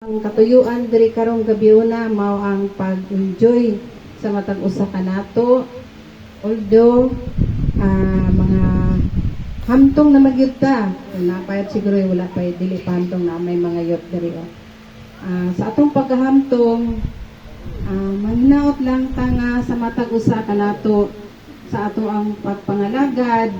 Ang katuyuan diri karong gabiuna mao ang pag-enjoy sa matag usa ka nato. Although mga hamtong na magyud ta, napayat siguro wala pa dili pa hamtong na may mga yot diri. Sa atong pagkahamtong, manghinaot lang ta nga sa matag usa ka nato sa ato ang pagpangalagad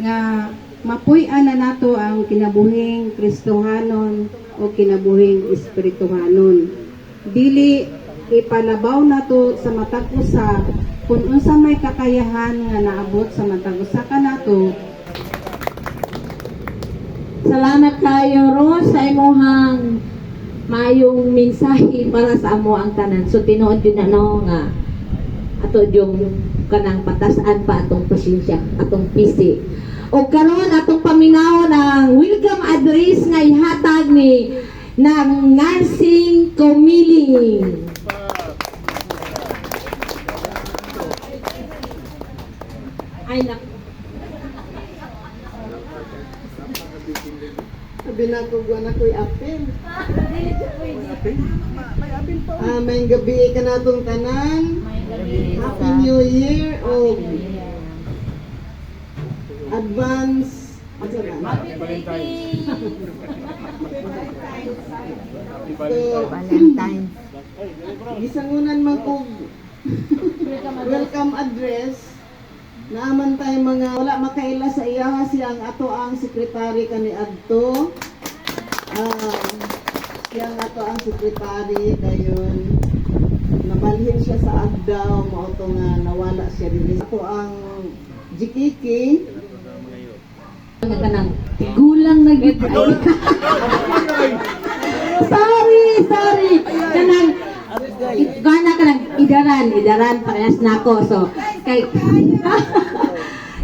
nga mapuy-an na nato ang kinabuhing Kristohanon o kinabuhing Espirituhanon. Dili ipalabaw nato sa matag usa kung unsa may kakayahan nga naabot sa matag usa ka nato. Salamat kayo Ros sa imong mayong mensahe para sa amo ang tanan. So tinuod yun na nga ato yung kanang patasan pa atong pasensya, atong pisi. O karon atong paminaw ng welcome address nga ihatag ni ng Narsing Comiling. Ay nak. Sabi na ko gwa na ko'y apel. May gabi ka na itong tanan. Happy New Year o advance Valentine. gisangunan man ko welcome address. Naaman tayo mga wala makaila sa iya siyang ato ang sekretary kani adto. Siyang ato ang sekretary dayon nabalhin siya sa Agdao mao to nga nawala siya dinhi. Ato ang GKK Kanang gulang na gid. Sorry. Kanang idaran parehas nako. So kay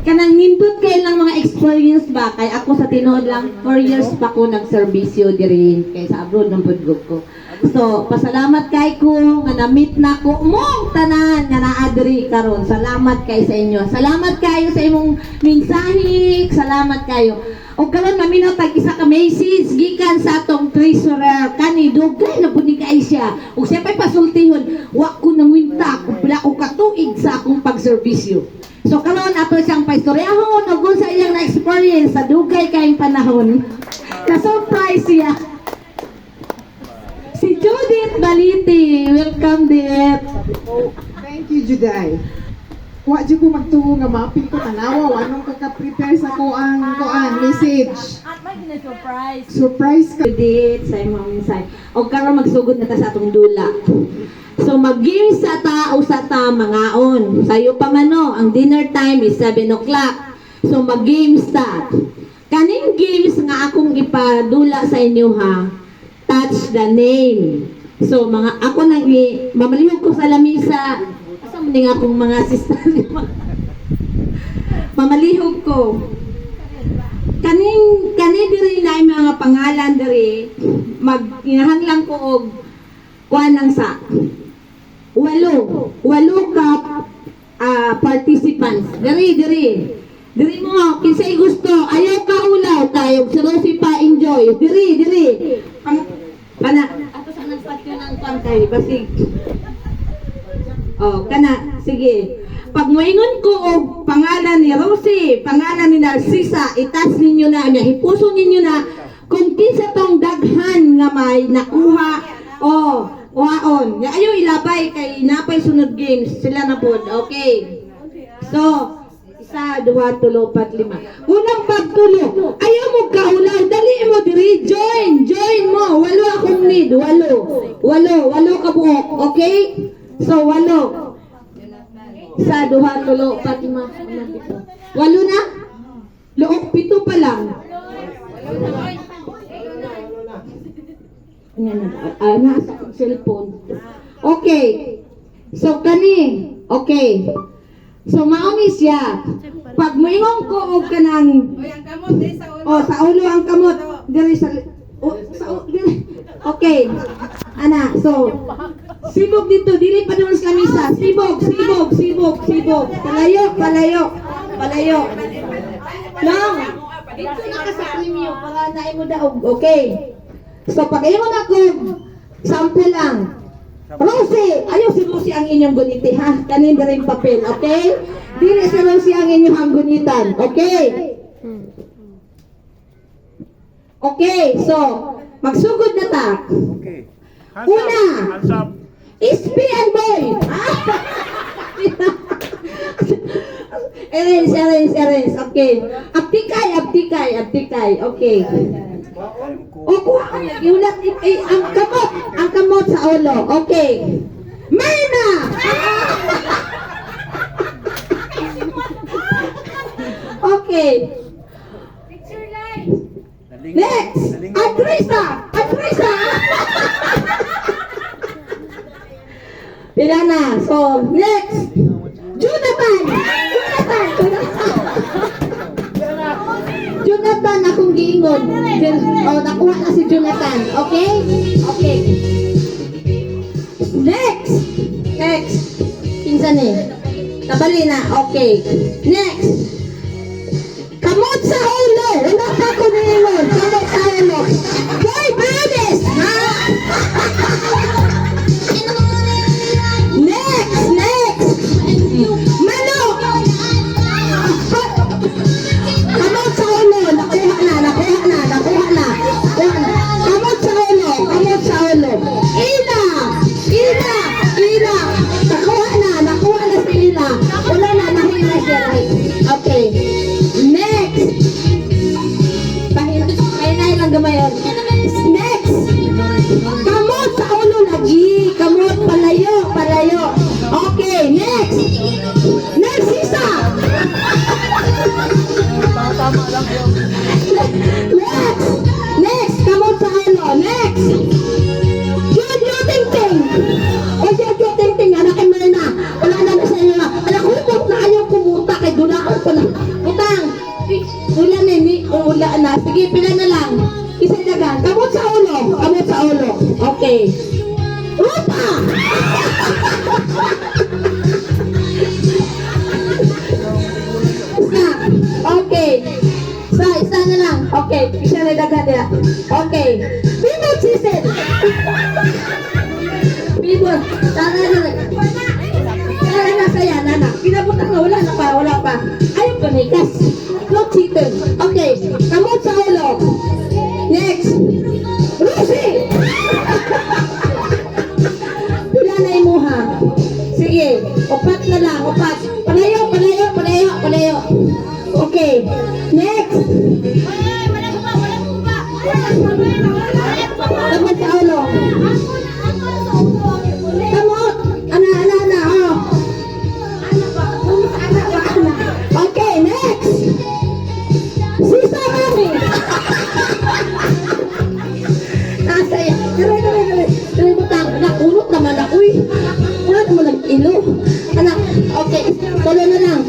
kanang nindot kay lang mga experience ba kay ako sa tinuod lang 4 years pa ko nagserbisyo diri kay sa abroad ng group ko. So pasalamat kay ko nga na-meet na ko mong tanan nga naa diri karon. Salamat kay sa inyo. Salamat kayo sa imong mensahe. Salamat kayo. O karon maminaw tag isa ka message gikan sa atong treasurer kani dugay na pud ni kay siya. Ug siya pay pasultihon, wa ko nangwinta kung pila ko katuig sa akong pagserbisyo. So karon ato siyang paistoryahon ug sa iyang na-experience sa dugay kayong panahon. Na-surprise siya. Si Judith Baliti, welcome Dit. thank you Juday. Wa jud ko magtuo nga maapil ko tanawa anong kaka-prepare sa ko ang message. At may gina-surprise. Surprise ka. Judith, sa imong mensahe. O karon magsugod na ta sa atong dula. So mag-games sa ta o sa ta mangaon. Sayo pa mano, ang dinner time is 7 o'clock. So mag-games ta. Kaning games nga akong ipadula sa inyo ha. Touch the name. So mga ako nang mamalihog ko sa lamisa. Asa man ning akong mga sister. Mamalihog ko. Kani diri na mga pangalan diri lang ko og kuan lang sa walo ka participants diri mo kinsay gusto ayaw ka ulaw tayo si Rosie pa enjoy diri kana ato sa nang patio ng kantay basig kana sige. Pag moingon ko og pangalan ni Rosie, pangalan ni Narcisa, itas ninyo na niya, hipuso ninyo na kung kinsa tong daghan nga may nakuha waon. Ya ayo ilabay kay napay sunod games sila na pod. Okay. So, 1, 2, 3, 4, 5. Unang pagtulo. Ayaw mo kaulaw, dali mo diri, join mo. 8 akong need, 8 ka buok, okay? So 8. 1, 2, 3, 4, 5, 8 na? Look, 7 pa lang. Nasa cellphone. Okay. So, kani. Okay. So, mauni siya. Pag moingon ko og kanang sa ulo ang kamot. Diri sa okay. Ana, so sibog dito, dili pa doon sa lamisa. Sibog. Palayo. Long. Dito na ka sa premyo para naay mo daog. Okay. So, pag-iwan ako, sample lang. Rosie, ayaw si Rosie ang inyong guniti, ha? Kanin na rin papel, okay? Dili si Rosie ang inyong gunitan, okay? Okay, so, magsugod na ta. Okay. Una. Hands up. Ispi and boy! Erase, okay. Abtikay, okay. O, kuha ka niya, iulat, ang kamot sa ulo, okay. Mayna! Okay. Next! Adrisa! Pila na. So, next! Jonathan, akong giingon. Nakuha na si Jonathan. Okay? Okay. Next! Kinsa ni? Tabali na. Okay. Next! Kamot sa ulo! Wala pa ko niingon. Kamot sa ulo. Boy Brades! Ha? Next! Manok! Kamot sa ulo! Nakuha na. Kamot sa ulo! Ila! Nakuha na si Ila. Wala na, nahila siya. Okay. Next! Pahinay lang gamayon. Next! Kamot sa ulo lagi. Kamot, palayo. Okay, next! Isa! Next! Kamot sa ulo. Next! Jojo Tingting! O Jojo Tingting, anak kay Marina. Wala na sa iyo. Anak, humot na ayaw kumuta kay Dunaan ko na. Utang! Wala na. Sige, pila na lang. Isa dagan. Kamot sa ulo. Okay. Rupa! Okay. Isa na lang. Okay. Isa na dagan nila. Okay. Pibot Cecil! Pibot. Tara na saya, nana. Pinabutan na. Wala pa. Ayaw ko nikas. No cheating. Okay. Kamot sa ulo. Next. Rosie! Pila na imuha. Sige. Upat na lang. Palayo. Okay. Next. Kamot sa ulo. Kamot. Ana. Oh. Okay. Next. Sisa kami. Nasaya. Dali butang. Nakulot naman ako eh. Wala naman nag-ilo. Anak. Okay. Tulo na lang.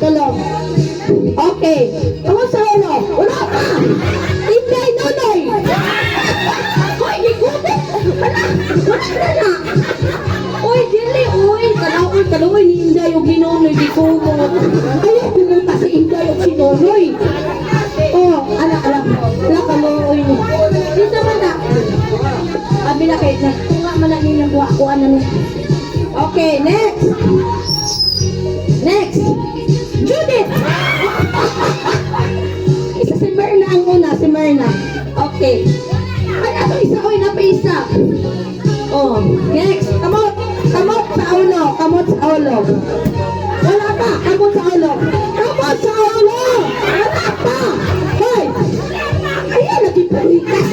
Okay. Kamot sa ulo. Wala pa. Inday Nonoy. Hoy, gikutin. Wala na. Uy, dili. Kaloy ni Inday yung ginonoy. Di kumot. Ayaw pumunta si Inday yung sinonoy. Oh, anak. Wala kaloy mo. Dito man na. Abi na kayo. Tunga man na nilang kuha na niya. Okay, next. Judith! Isa si Myrna ang una, Okay. Ay, ato isa, isa. Oh, next. Kamot sa ulo. Wala pa, kamot sa ulo. Wala pa. Hoy! Ayan, nagipalikas.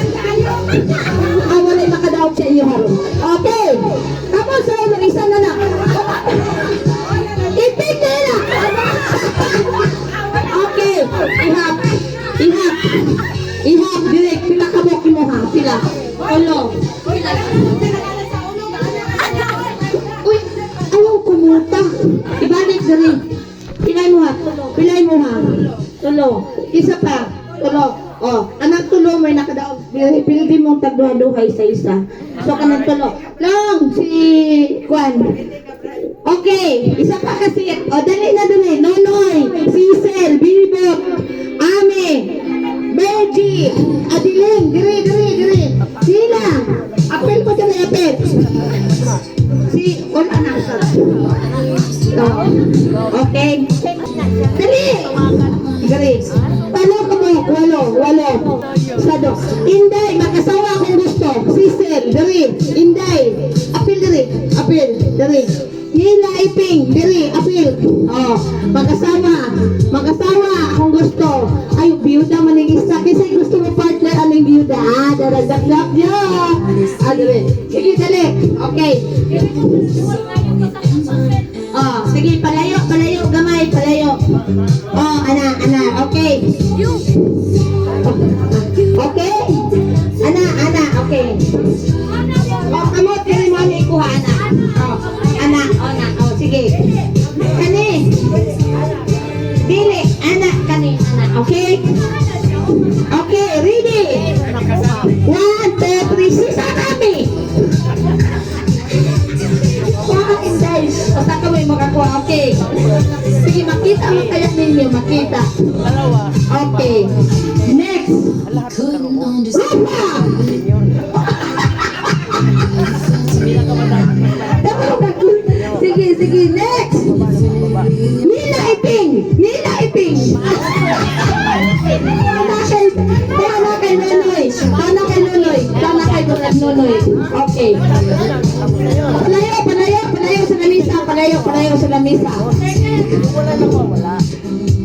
Wala'y makadaog sa inyo haron. Okay. Kamot sa ulo, isa na lang. Okay, ihap, direct, pila kabok mo ha, pila. Ulo. Uy, ayaw kumuta. Ibalik dali. Pilay mo ha. Tulo. Isa pa. Tulo. Oh, anak tulo may nakadaog. Pildi mong tagduha-duhay sa isa. So, kanang tulo. Long, si Juan. Okay, isa pa kasi. O, dali. Nonoy, Cecil, Bibot, Ame, Beji, Adiling, diri. Sila, apel ko diri, apel. Si, wala na. So, okay. Dali. Diri. Palo ka mo, walo. Sado. Inday, makasawa kung gusto. Sisel, diri. Inday, apel diri. Hila iping, diri, apil. Oh, magasawa kung gusto. Ay, biyuda maning isa. Kasi gusto mo partner aning biyuda. Daragat-gat niya. Diri. Sige, dali. Okay. Oh, sige, palayo, gamay, palayo. Oh, ana, okay. Okay? Ana, okay. Oh, kamot, diri mo ni ikuha, ana. Oh, ana, sige. Kani. Dili, ana, okay? Okay, ready? 1, 2, 3, sisa kami. Inday, basta ka may makakuha, okay? Sige, makita mo kaya ninyo, makita. Okay. Next. Rupa! Sige, next. Nila Iping. Tana kay Nonoy. Okay. Palayo sa lamisa.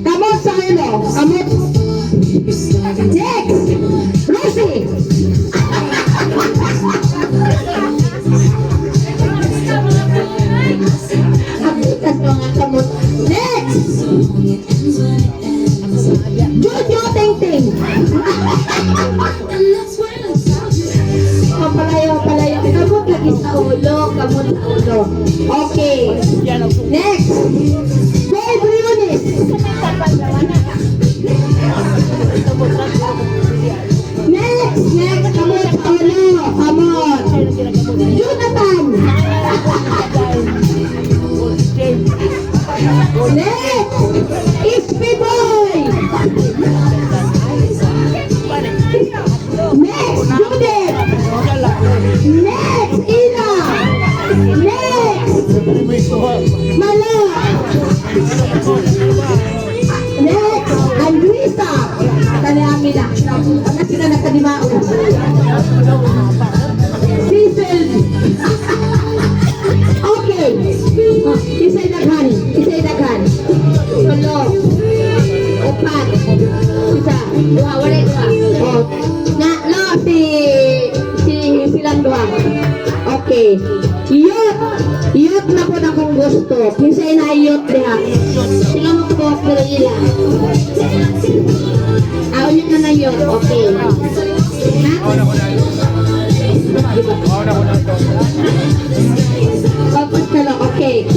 Kamot sa ulo. Kamot. Next. Rosie. Abutas mga kamot. Next. Jojo Ting. Palayo. Kamot lagi sa ulo. Okay. Next. Boy Briones. Next. Kamot sa ulo. Kamot. Jonathan. Next. Ispi Boy. Next. Judith. Next. Ina. Next. Mala. Next. Andrisa. Kanyami na. Kasi na nakadimao. Cecil. Okay. Isay daghan. Walo. Upat. Isa. Wala. Oh. Silang dua. Okay. Yot na po na kung gusto. Kinsay na yot diha. Sila mo po pero ila. Yun na yot. Okay. Focus ka lang. Okay.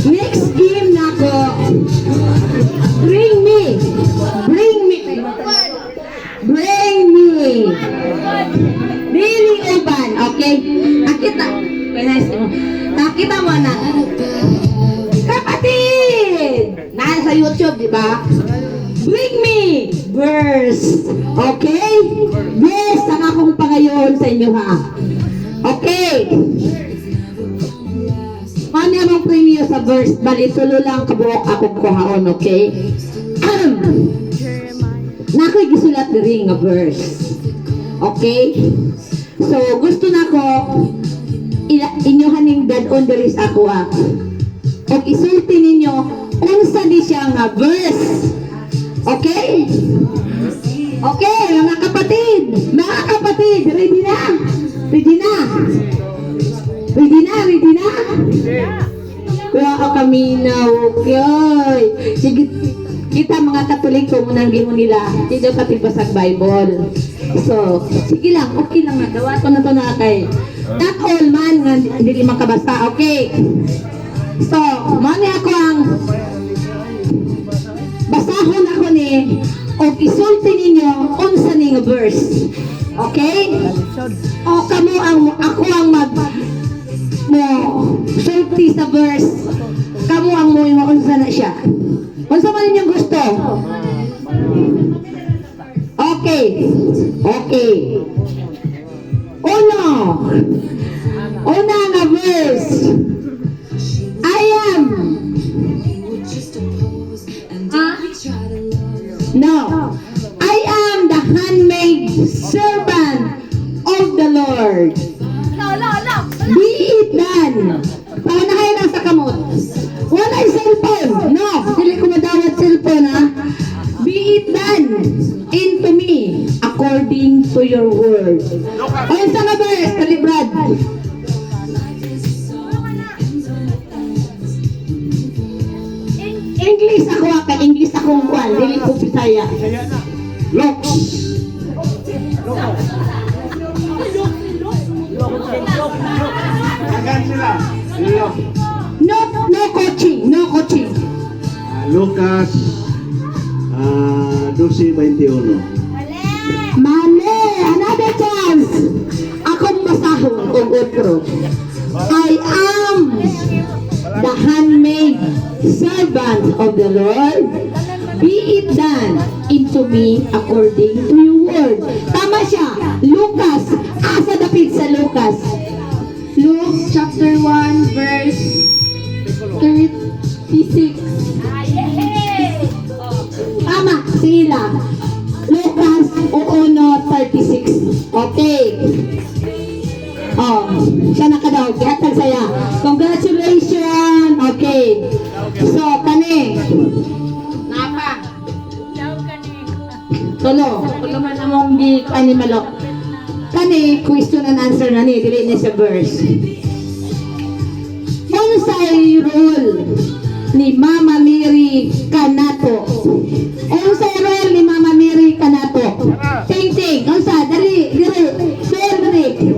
Next game na ko. Bring me. Really open. Okay. Nakita mo na. Kapatid! Nasa YouTube, di ba? Bring me verse. Okay? Yes, ang akong pangayon sa inyo ha. Okay. Ano yung premium sa verse? Bali, tulo lang kabuok akong kuhaon, okay? Nako'y gisulat diri nga verse. Okay? So, gusto na ko inyohan ning dadon diri sa ako ha. O isulti ninyo unsa di siya nga verse. Okay? Okay, mga kapatid, ready na? Kaya kami na, okay. Sige, kita mga Katoliko munang gimo nila, dito katibasag Bible. So, sige lang, okay lang na. Dawa ko na to na kay. Not all man nga hindi makabasa, okay? So, mani ako ang basahon ako ni o isulti ninyo unsa ning verse. Okay? O kamo ako ang mo sulti sa verse. Kamo ang mo unsa na siya. Unsa man inyong gusto? Okay. Okay. Una nga verse. I am. No. I am the handmaid servant of the Lord. Be it done. Paunahay na sa kamot. Wala cellphone. No. Dili ko madawat cellphone ha. Be it done into me according to your word. Unsa nga verse, kalibrad? English ako kay English akong kwan, dili ko Bisaya. Looks. No coaching, no coaching. Lucas 12:21. Mali, another chance. Akong basahon kung otro. I am the handmaid servant of the Lord. Be it done into me according to your word. Tama siya. Lucas. Asa dapit sa Lucas? Luke chapter 1 verse 36. Tama, sila. Lucas 1:36. Okay. Oh, siya nakadaw. Kihatag saya. Congratulations. Okay. So, kani. Napa. Tulo. Tulo man among di animalok. Kani, question and answer na ni. Dili niya sa verse. Unsay role ni Mama Mary kanato? Unsay role ni Mama Mary kanato? Ting-ting. Unsa? Dali. Dili. Sir, dali.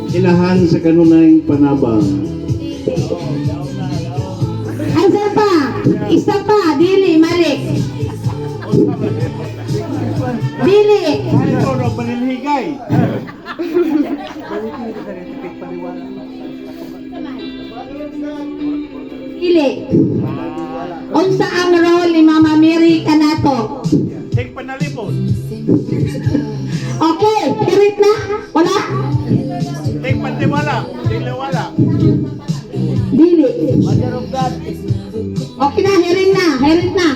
Ilahan sa kanunayng panabang. Asa pa? Isa pa. Dili. Malik. Dili. Ito na paninhigay. Dili. Unsa ang role ni Mama Mary kanato? Ting panalipod. Okay. Kirit na? Wala? Ting pantiwala. Ting liwala. Dili. Okay na, hearing na, hearing na.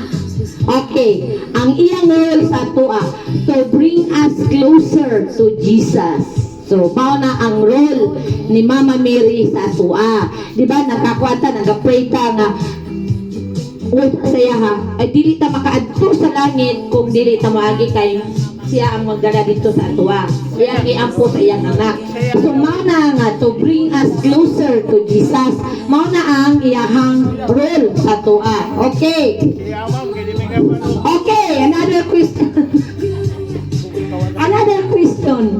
Okay, ang iyang role sa tuwa to bring us closer to Jesus. So, mao na ang role ni Mama Mary sa tuwa. Di ba, nagkakwanta, nagapray ta nga, uy, saya ha, ay dili ta makaadto sa langit kung dili ta maagi kay siya ang magdala dito sa tuwa. Siya ang iampo sa iyang anak. So, mao na nga to bring us closer to Jesus. Mao na ang iyahang role sa tuwa. Okay. Okay, another question. Another question.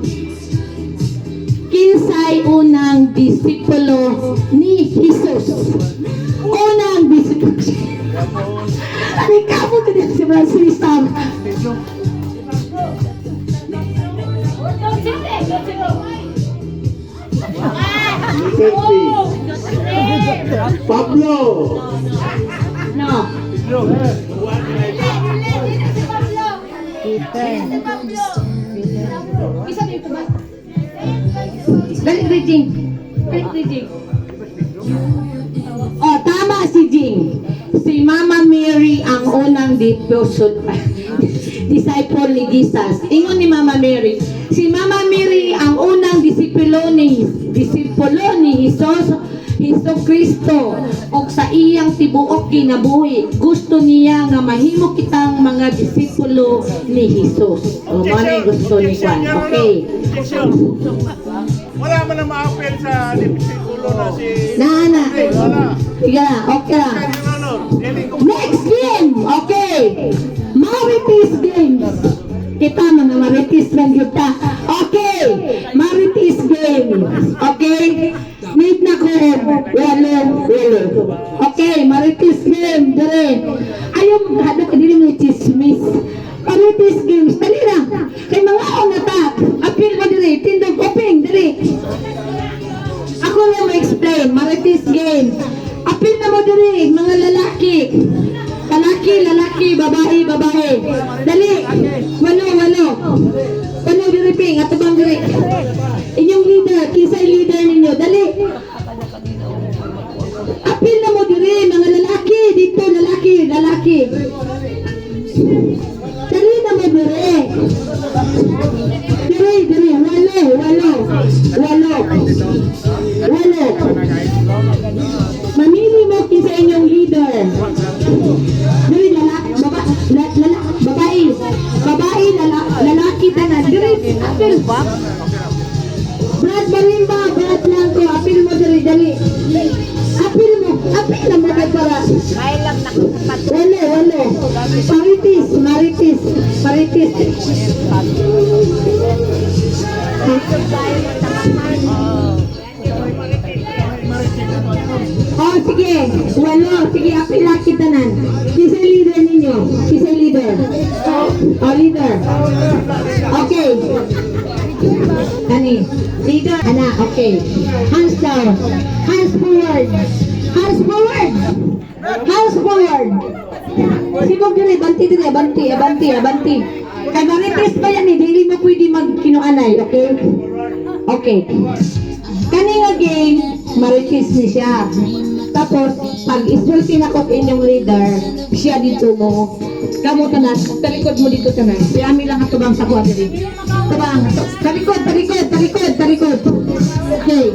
Kinsay unang disipulo ni Jesus? Unang disipulo. Ano ka po din si Francis? Pablo. No. Balik reading. Balik reading. Oh, tama si Jing. Si Mama Mary ang unang disciple ni Jesus. Ingon ni Mama Mary. Si Mama Mary ang unang disipulo ni Jesus Kristo og sa iyang tibuok kinabuhi. Gusto niya nga mahimo kitang mga disipulo ni Jesus. O manay gusto ni Juan. Okay. Wala man na ma-appeal sa disikulo na si... Na. Sige na, okay na. Next game! Okay! Marites Games! Kita mga Marites lang yun ta. Okay! Marites Games! Okay? Need na ko. Wala. Okay, Marites Game. Dire. Ayaw, hadap, dili Ako na ma-explain, Marites game. Apil na mo diri, mga lalaki. Lalaki, babae. Dali, walo. Walo diri ping, ato bang diri. Inyong leader, kisay leader ninyo, dali. Apil na mo diri, mga lalaki, dito lalaki. Dali na mo diri. Diri, walo. Mamili mo sa inyong leader. Diri, babae, lalaki tanan. Diri, apil. Brad Barimba, Brad Blanco, apil mo dali. Apil na mo kay para. Walo. Marites. Oh, sige. Walo. Sige, apil lang kita nan. Kisa leader ninyo. Oh, leader. Okay. Kani. Leader. Ana, okay. Hands down. Hands forward. Sibog diri, abanti. Kay Marites pa yan eh. Dili mo pwede magkinuanay, okay? Okay. Kani nga game, Marites ni siya. Tapos, pag isulti na ko inyong leader, siya dito mo. Kamu tanan, talikod mo dito tanan. Siyami lang ato bang sa kuha diri. Tabang, talikod. Okay.